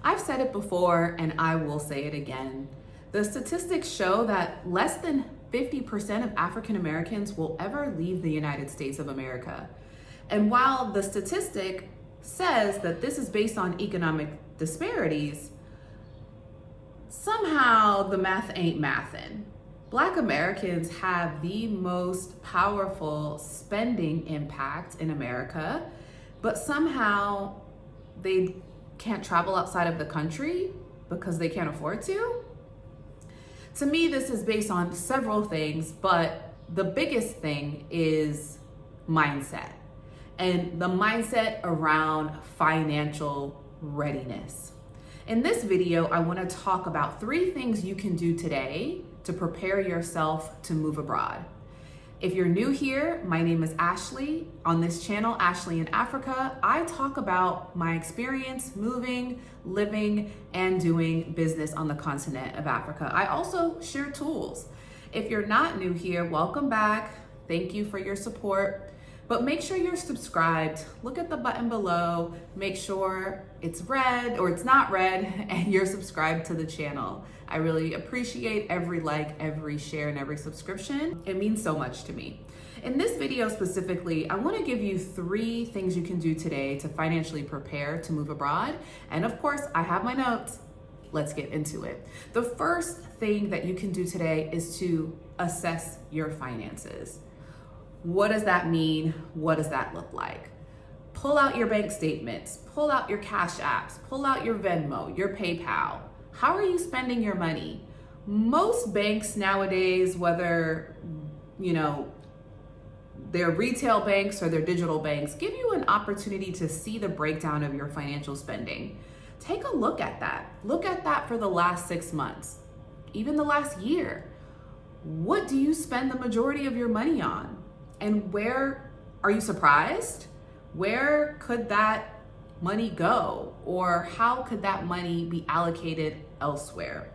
I've said it before and I will say it again. The statistics show that less than 50% of African Americans will ever leave the United States of America. And while the statistic says that this is based on economic disparities, somehow the math ain't mathin'. Black Americans have the most powerful spending impact in America, but somehow they can't travel outside of the country because they can't afford to. To me, this is based on several things, but the biggest thing is mindset, and the mindset around financial readiness. In this video, I want to talk about 3 things you can do today to prepare yourself to move abroad. If you're new here, my name is Ashley. On this channel, Ashley in Africa, I talk about my experience moving, living, and doing business on the continent of Africa. I also share tools. If you're not new here, welcome back. Thank you for your support. But make sure you're subscribed. Look at the button below. Make sure it's red or it's not red and you're subscribed to the channel. I really appreciate every like, every share, and every subscription. It means so much to me. In this video specifically, I want to give you 3 things you can do today to financially prepare to move abroad. And of course, I have my notes. Let's get into it. The first thing that you can do today is to assess your finances. What does that mean? What does that look like? Pull out your bank statements, pull out your Cash Apps, pull out your Venmo, your PayPal. How are you spending your money? Most banks nowadays, whether, they're retail banks or they're digital banks, give you an opportunity to see the breakdown of your financial spending. Take a look at that. Look at that for the last 6 months, even the last year. What do you spend the majority of your money on? And where are you surprised? Where could that money go? Or how could that money be allocated elsewhere?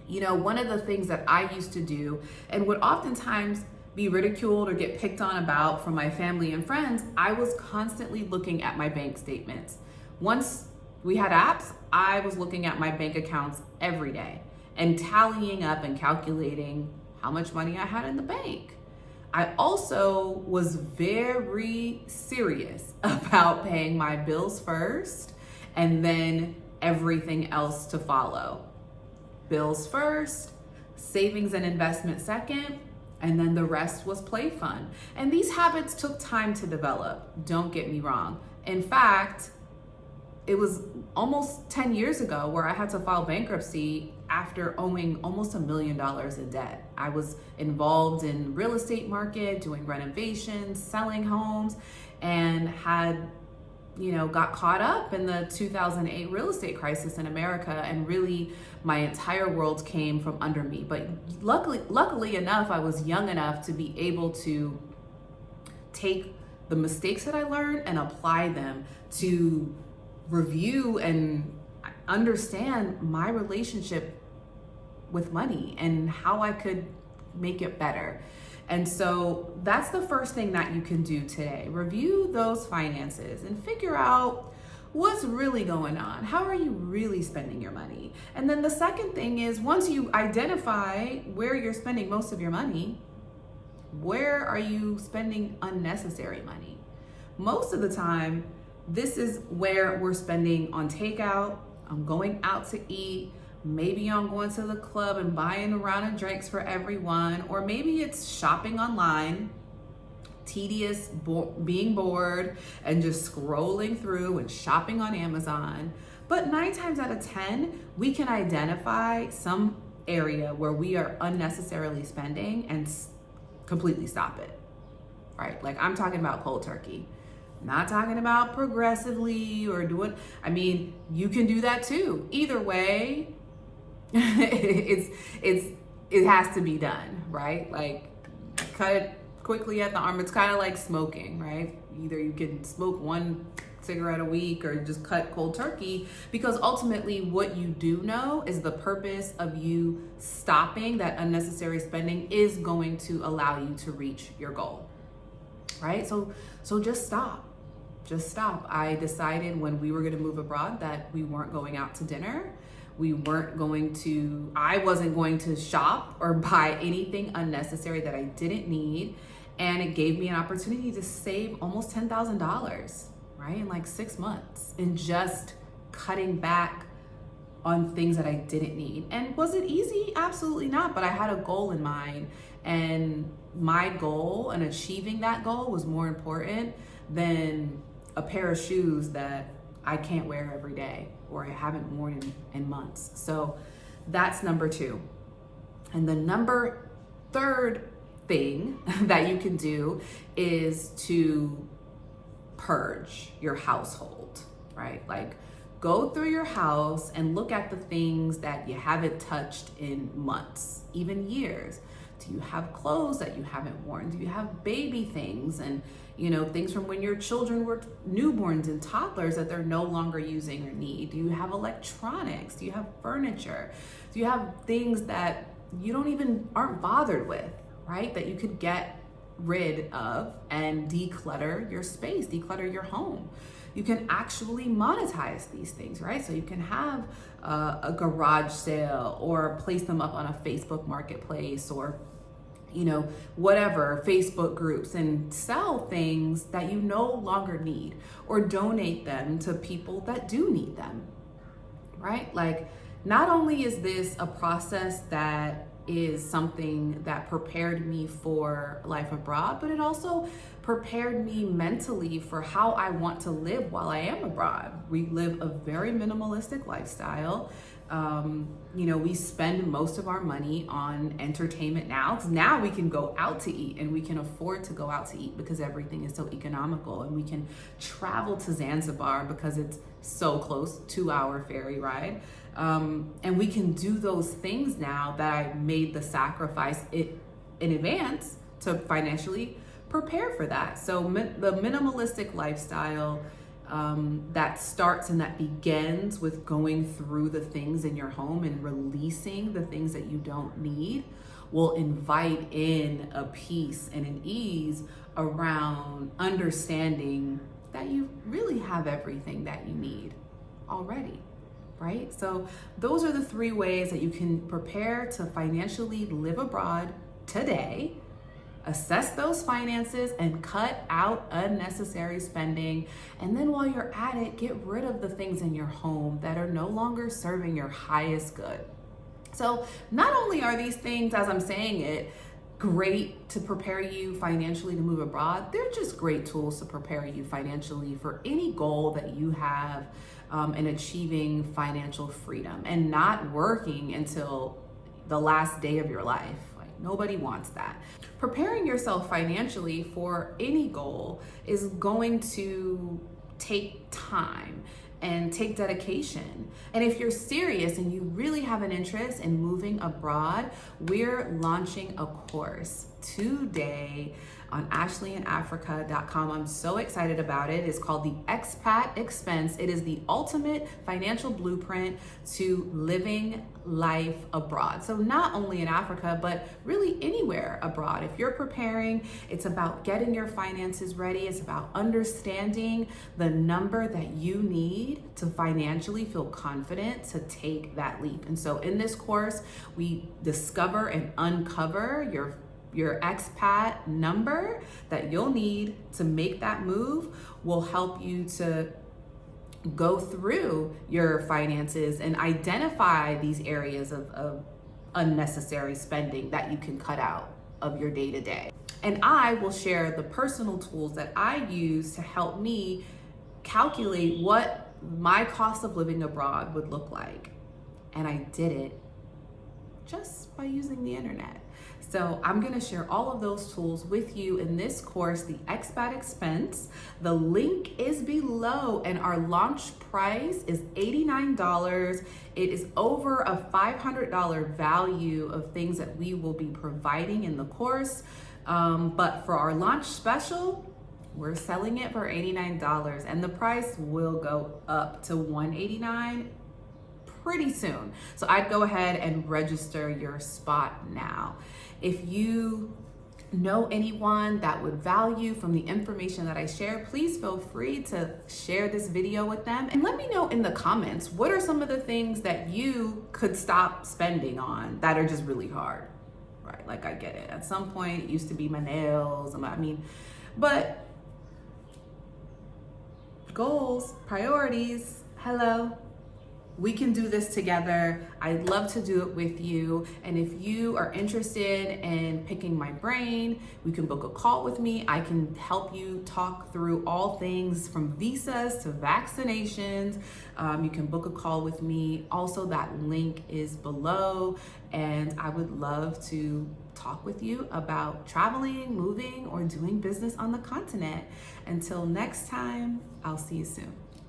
One of the things that I used to do and would oftentimes be ridiculed or get picked on about from my family and friends, I was constantly looking at my bank statements. Once we had apps, I was looking at my bank accounts every day and tallying up and calculating how much money I had in the bank. I also was very serious about paying my bills first and then everything else to follow. Bills first, savings and investment second, and then the rest was play fun. And these habits took time to develop, don't get me wrong. In fact, it was almost 10 years ago where I had to file bankruptcy after owing almost $1 million in debt. I was involved in real estate market, doing renovations, selling homes, and had, got caught up in the 2008 real estate crisis in America, and really my entire world came from under me. But luckily enough, I was young enough to be able to take the mistakes that I learned and apply them to review and understand my relationship with money and how I could make it better. And so that's the first thing that you can do today. Review those finances and figure out what's really going on. How are you really spending your money? And then the second thing is, once you identify where you're spending most of your money, where are you spending unnecessary money? Most of the time, this is where we're spending on takeout, on going out to eat, maybe on going to the club and buying a round of drinks for everyone, or maybe it's shopping online, tedious, being bored, and just scrolling through and shopping on Amazon. But 9 times out of 10, we can identify some area where we are unnecessarily spending and completely stop it, right? Like, I'm talking about cold turkey. Not talking about progressively or you can do that too. Either way, it has to be done, right? Like, cut it quickly at the arm. It's kind of like smoking, right? Either you can smoke 1 cigarette a week or just cut cold turkey, because ultimately what you do know is the purpose of you stopping that unnecessary spending is going to allow you to reach your goal, right? So just stop. just stop. I decided when we were going to move abroad that we weren't going out to dinner. I wasn't going to shop or buy anything unnecessary that I didn't need. And it gave me an opportunity to save almost $10,000, right? In like 6 months, in just cutting back on things that I didn't need. And was it easy? Absolutely not. But I had a goal in mind, and my goal and achieving that goal was more important than a pair of shoes that I can't wear every day or I haven't worn in months. So that's number 2. And the third thing that you can do is to purge your household, right? Like, go through your house and look at the things that you haven't touched in months, even years. Do you have clothes that you haven't worn? Do you have baby things and, things from when your children were newborns and toddlers that they're no longer using or need? Do you have electronics? Do you have furniture? Do you have things that you aren't bothered with, right? That you could get rid of and declutter your space, declutter your home. You can actually monetize these things, right? So you can have a garage sale or place them up on a Facebook marketplace or, whatever, Facebook groups, and sell things that you no longer need, or donate them to people that do need them, right? Like, not only is this a process that is something that prepared me for life abroad, but it also prepared me mentally for how I want to live while I am abroad. We live a very minimalistic lifestyle. We spend most of our money on entertainment now, because now we can go out to eat and we can afford to go out to eat because everything is so economical, and we can travel to Zanzibar because it's so close, 2-hour ferry ride. And we can do those things now that I made the sacrifice in advance to financially prepare for that. So the minimalistic lifestyle that starts and that begins with going through the things in your home and releasing the things that you don't need will invite in a peace and an ease around understanding that you really have everything that you need already. Right? So those are the 3 ways that you can prepare to financially live abroad today. Assess those finances and cut out unnecessary spending. And then while you're at it, get rid of the things in your home that are no longer serving your highest good. So not only are these things, as I'm saying it, great to prepare you financially to move abroad, they're just great tools to prepare you financially for any goal that you have in achieving financial freedom and not working until the last day of your life. Like, nobody wants that. Preparing yourself financially for any goal is going to take time and take dedication. And if you're serious and you really have an interest in moving abroad, we're launching a course today on ashleyinafrika.com. I'm so excited about it. It's called the Expat Expense. It is the ultimate financial blueprint to living life abroad. So not only in Africa, but really anywhere abroad. If you're preparing, it's about getting your finances ready. It's about understanding the number that you need to financially feel confident to take that leap. And so in this course, we discover and uncover your expat number that you'll need to make that move. Will help you to go through your finances and identify these areas of unnecessary spending that you can cut out of your day-to-day. And I will share the personal tools that I use to help me calculate what my cost of living abroad would look like. And I did it just by using the internet. So I'm gonna share all of those tools with you in this course, the Expat Expense. The link is below, and our launch price is $89. It is over a $500 value of things that we will be providing in the course. But for our launch special, we're selling it for $89, and the price will go up to $189 pretty soon. So I'd go ahead and register your spot now. If you know anyone that would value from the information that I share, please feel free to share this video with them. And let me know in the comments, what are some of the things that you could stop spending on that are just really hard, right? Like, I get it. At some point, it used to be my nails. But goals, priorities, hello. We can do this together. I'd love to do it with you. And if you are interested in picking my brain, we can book a call with me. I can help you talk through all things from visas to vaccinations. You can book a call with me. Also, that link is below. And I would love to talk with you about traveling, moving, or doing business on the continent. Until next time, I'll see you soon.